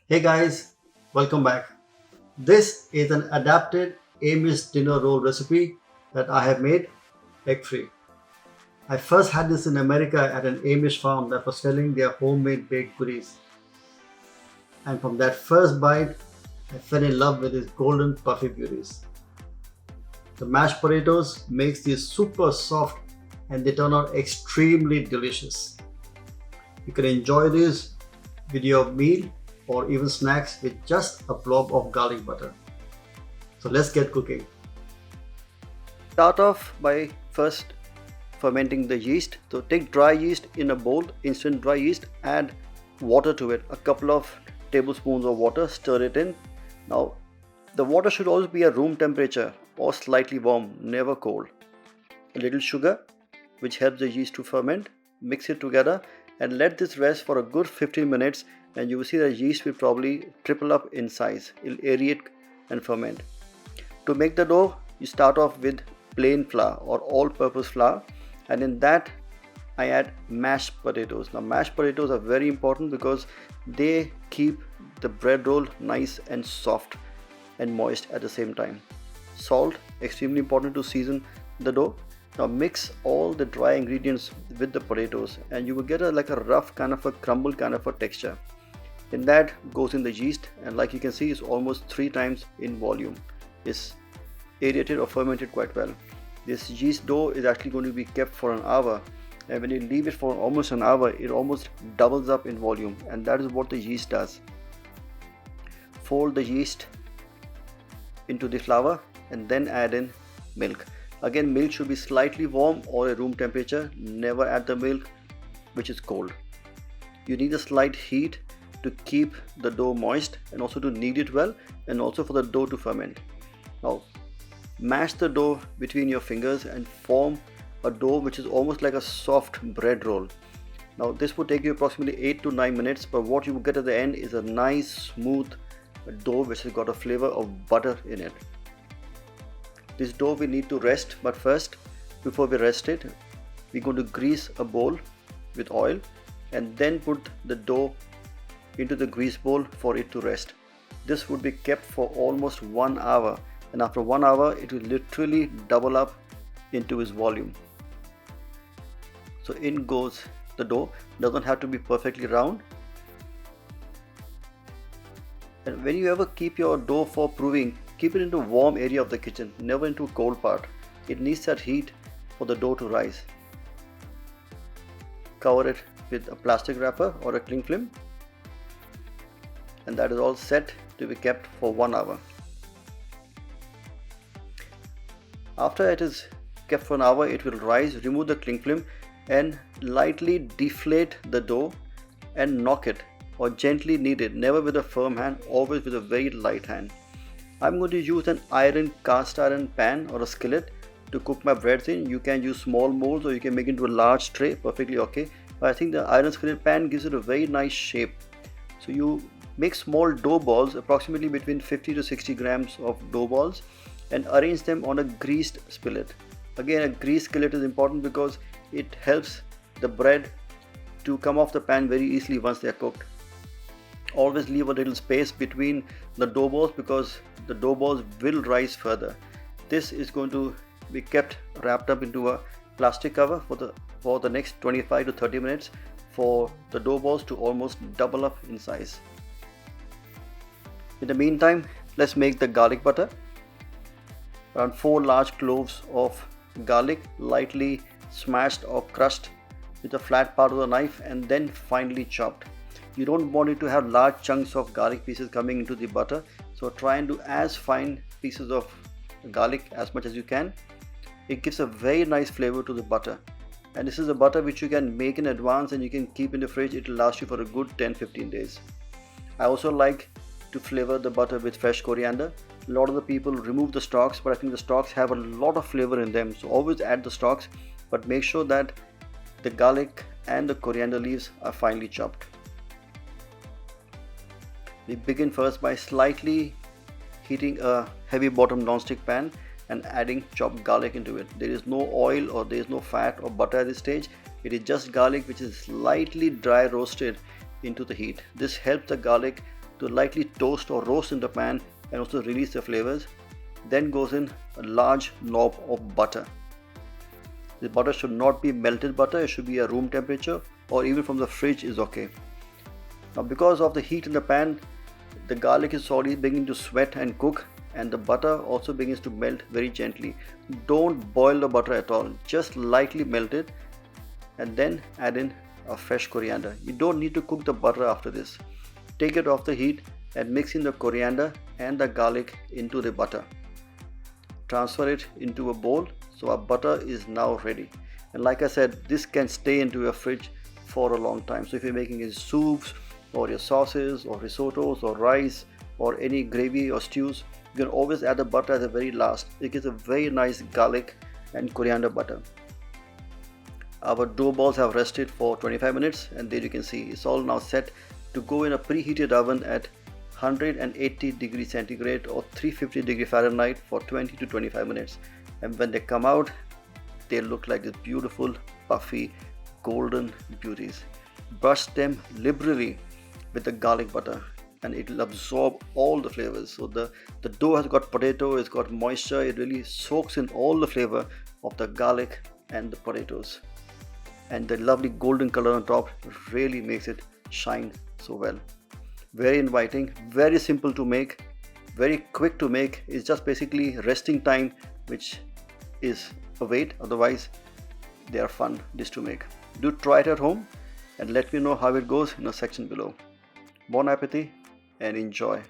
Hey guys, welcome back. This is an adapted Amish dinner roll recipe that I have made egg free. I first had this in America at an Amish farm that was selling their homemade baked goodies. And from that first bite, I fell in love with these golden puffy beauties. The mashed potatoes makes these super soft and they turn out extremely delicious. You can enjoy these with your meal or even snacks with just a blob of garlic butter. So let's get cooking. Start off by first fermenting the yeast. So take dry yeast in a bowl, instant dry yeast, add water to it, a couple of tablespoons of water, stir it in. Now the water should always be at room temperature or slightly warm, never cold. A little sugar, which helps the yeast to ferment. Mix it together and let this rest for a good 15 minutes, and you will see the yeast will probably triple up in size. It'll aerate and ferment. To make the dough, you start off with plain flour or all-purpose flour, and in that I add mashed potatoes. Now mashed potatoes are very important because they keep the bread roll nice and soft and moist at the same time. Salt, extremely important to season the dough. Now mix all the dry ingredients with the potatoes and you will get like a rough kind of a crumble kind of a texture. In that goes in the yeast, and like you can see it's almost 3 times in volume. It's aerated or fermented quite well. This yeast dough is actually going to be kept for an hour, and when you leave it for almost an hour it almost doubles up in volume, and that is what the yeast does. Fold the yeast into the flour and then add in milk. Again, milk should be slightly warm or at room temperature. Never add the milk which is cold. You need a slight heat to keep the dough moist and also to knead it well and also for the dough to ferment. Now mash the dough between your fingers and form a dough which is almost like a soft bread roll. Now this would take you approximately 8 to 9 minutes, but what you will get at the end is a nice smooth dough which has got a flavor of butter in it. This dough we need to rest, but first before we rest it, we're going to grease a bowl with oil and then put the dough into the grease bowl for it to rest. This would be kept for almost 1 hour, and after 1 hour it will literally double up into its volume. So in goes the dough. Doesn't have to be perfectly round. And when you ever keep your dough for proving, keep it into a warm area of the kitchen, never into a cold part. It needs that heat for the dough to rise. Cover it with a plastic wrapper or a cling film, and that is all set to be kept for 1 hour. After it is kept for an hour, it will rise. Remove the cling film and lightly deflate the dough and knock it or gently knead it, never with a firm hand, always with a very light hand. I'm going to use an cast iron pan or a skillet to cook my breads in. You can use small molds or you can make it into a large tray, perfectly okay. But I think the iron skillet pan gives it a very nice shape. So you make small dough balls, approximately between 50 to 60 grams of dough balls, and arrange them on a greased skillet. Again, a greased skillet is important because it helps the bread to come off the pan very easily once they are cooked. Always leave a little space between the dough balls because the dough balls will rise further. This is going to be kept wrapped up into a plastic cover for the next 25 to 30 minutes for the dough balls to almost double up in size. In the meantime, let's make the garlic butter. Around 4 large cloves of garlic, lightly smashed or crushed with a flat part of the knife and then finely chopped. You don't want it to have large chunks of garlic pieces coming into the butter, so try and do as fine pieces of garlic as much as you can. It gives a very nice flavor to the butter, and this is a butter which you can make in advance and you can keep in the fridge. It will last you for a good 10-15 days. I also like to flavor the butter with fresh coriander. A lot of the people remove the stalks, but I think the stalks have a lot of flavor in them, so always add the stalks, but make sure that the garlic and the coriander leaves are finely chopped. We begin first by slightly heating a heavy bottom non-stick pan and adding chopped garlic into it. There is no oil or there is no fat or butter at this stage. It is just garlic which is slightly dry roasted into the heat. This helps the garlic to lightly toast or roast in the pan and also release the flavors. Then goes in a large knob of butter. The butter should not be melted butter, it should be a room temperature or even from the fridge is okay. Now because of the heat in the pan, the garlic is already beginning to sweat and cook, and the butter also begins to melt very gently. Don't boil the butter at all, just lightly melt it and then add in a fresh coriander. You don't need to cook the butter after this. Take it off the heat and mix in the coriander and the garlic into the butter. Transfer it into a bowl. So our butter is now ready. And like I said, this can stay into your fridge for a long time. So if you're making your soups or your sauces or risottos or rice or any gravy or stews, you can always add the butter at the very last. It gives a very nice garlic and coriander butter. Our dough balls have rested for 25 minutes and there you can see it's all now set to go in a preheated oven at 180 degrees centigrade or 350 degrees Fahrenheit for 20 to 25 minutes. And when they come out, they look like these beautiful, puffy, golden beauties. Brush them liberally with the garlic butter and it will absorb all the flavors. So the dough has got potato, it's got moisture, it really soaks in all the flavor of the garlic and the potatoes. And the lovely golden color on top really makes it shine so well. Very inviting, very simple to make, very quick to make. It's just basically resting time which is a wait, otherwise they are fun dish to make. Do try it at home and let me know how it goes in the section below. Bon appetit and enjoy.